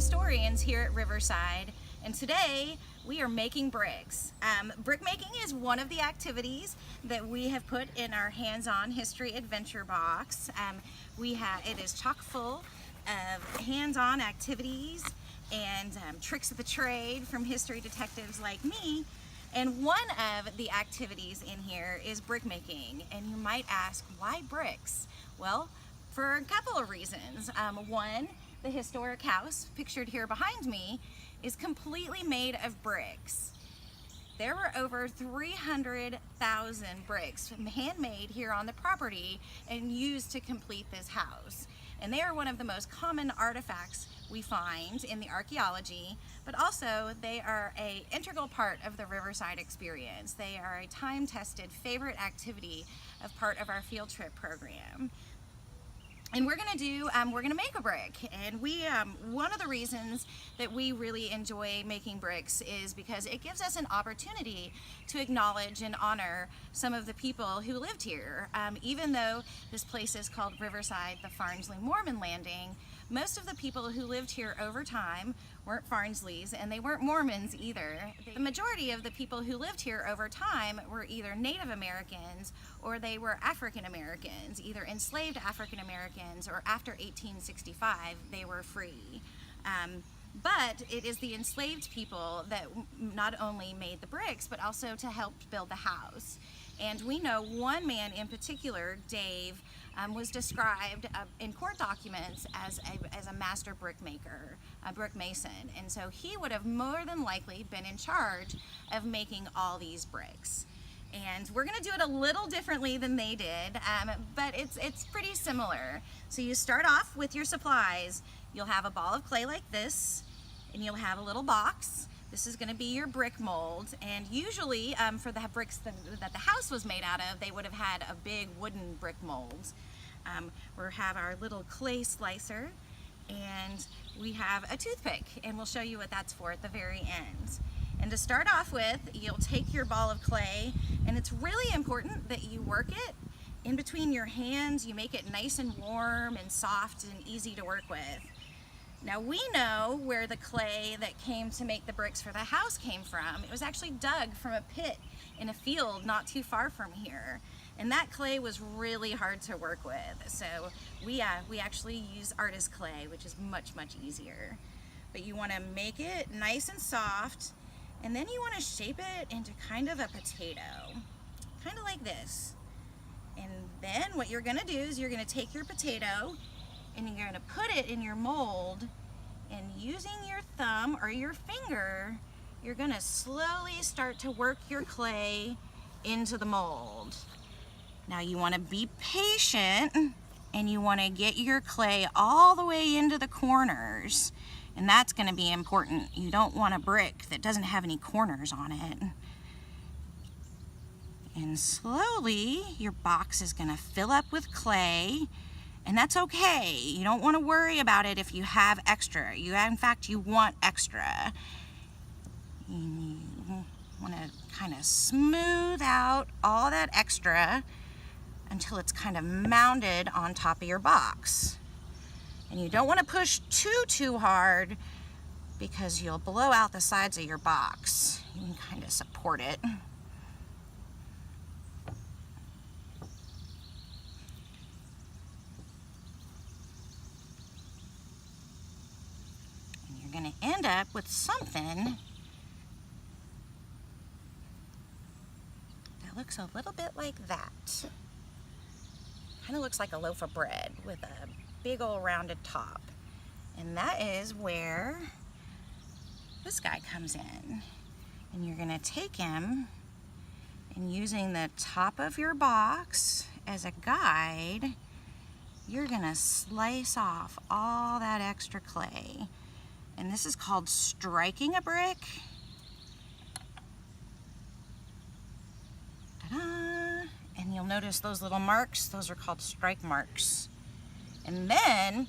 historians here at Riverside, and today we are making bricks. Brickmaking is one of the activities that we have put in our hands-on history adventure box. It is chock full of hands-on activities and tricks of the trade from history detectives like me. And one of the activities in here is brickmaking. And you might ask, why bricks? Well, for a couple of reasons. One, the historic house pictured here behind me is completely made of bricks. There were over 300,000 bricks handmade here on the property and used to complete this house. And they are one of the most common artifacts we find in the archaeology, but also they are an integral part of the Riverside experience. They are a time-tested favorite activity of part of our field trip program. And we're gonna make a brick. And one of the reasons that we really enjoy making bricks is because it gives us an opportunity to acknowledge and honor some of the people who lived here. Even though this place is called Riverside, the Farnsley Mormon Landing, most of the people who lived here over time weren't Farnsleys, and they weren't Mormons either. The majority of the people who lived here over time were either Native Americans or they were African Americans, either enslaved African Americans, or after 1865 they were free. But it is the enslaved people that not only made the bricks, but also to help build the house. And we know one man in particular, Dave, was described in court documents as a master brickmaker, a brick mason. And so he would have more than likely been in charge of making all these bricks. And we're gonna do it a little differently than they did, but it's pretty similar. So you start off with your supplies. You'll have a ball of clay like this, and you'll have a little box. This is gonna be your brick mold, and usually for the bricks that the house was made out of, they would have had a big wooden brick mold. We have our little clay slicer, and we have a toothpick, and we'll show you what that's for at the very end. And to start off with, you'll take your ball of clay, and it's really important that you work it in between your hands. You make it nice and warm and soft and easy to work with. Now we know where the clay that came to make the bricks for the house came from. It was actually dug from a pit in a field not too far from here. And that clay was really hard to work with. So we actually use artist clay, which is much, much easier. But you wanna make it nice and soft, and then you wanna shape it into kind of a potato, kind of like this. And then what you're gonna do is you're gonna take your potato and you're gonna put it in your mold, and using your thumb or your finger, you're gonna slowly start to work your clay into the mold. Now you wanna be patient, and you wanna get your clay all the way into the corners, and that's gonna be important. You don't want a brick that doesn't have any corners on it. And slowly, your box is gonna fill up with clay. And that's okay. You don't want to worry about it if you have extra. In fact, you want extra. You want to kind of smooth out all that extra until it's kind of mounded on top of your box. And you don't want to push too hard because you'll blow out the sides of your box. You can kind of support it. Going to end up with something that looks a little bit like that. Kind of looks like a loaf of bread with a big old rounded top. And that is where this guy comes in. And you're going to take him, and using the top of your box as a guide, you're going to slice off all that extra clay. And this is called striking a brick. Ta-da! And you'll notice those little marks, those are called strike marks. And then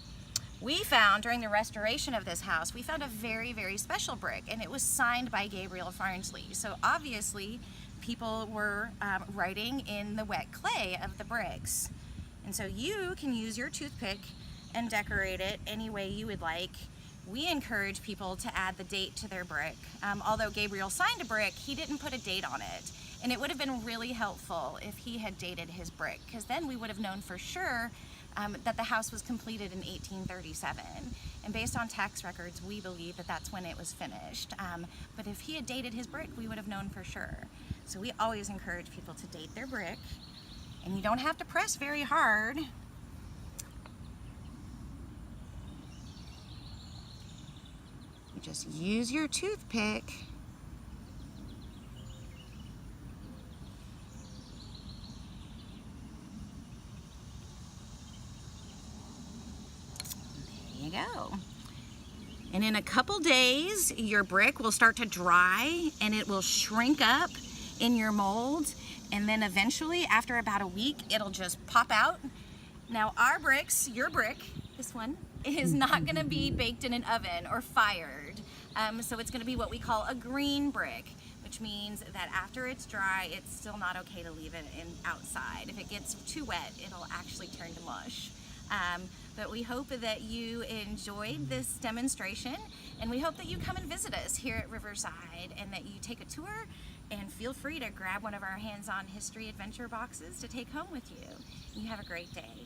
we found, during the restoration of this house, we found a very, very special brick, and it was signed by Gabriel Farnsley. So obviously people were writing in the wet clay of the bricks. And so you can use your toothpick and decorate it any way you would like. we encourage people to add the date to their brick. Although Gabriel signed a brick, he didn't put a date on it. And it would have been really helpful if he had dated his brick, because then we would have known for sure that the house was completed in 1837. And based on tax records, we believe that that's when it was finished. But if he had dated his brick, we would have known for sure. So we always encourage people to date their brick. And you don't have to press very hard. You just use your toothpick. There you go. And in a couple days, your brick will start to dry and it will shrink up in your mold. And then eventually, after about a week, it'll just pop out. Now our bricks, your brick, this one, is not gonna be baked in an oven or fired. So it's gonna be what we call a green brick, which means that after it's dry, it's still not okay to leave it outside. If it gets too wet, it'll actually turn to mush. But we hope that you enjoyed this demonstration, and we hope that you come and visit us here at Riverside and that you take a tour, and feel free to grab one of our hands-on history adventure boxes to take home with you. You have a great day.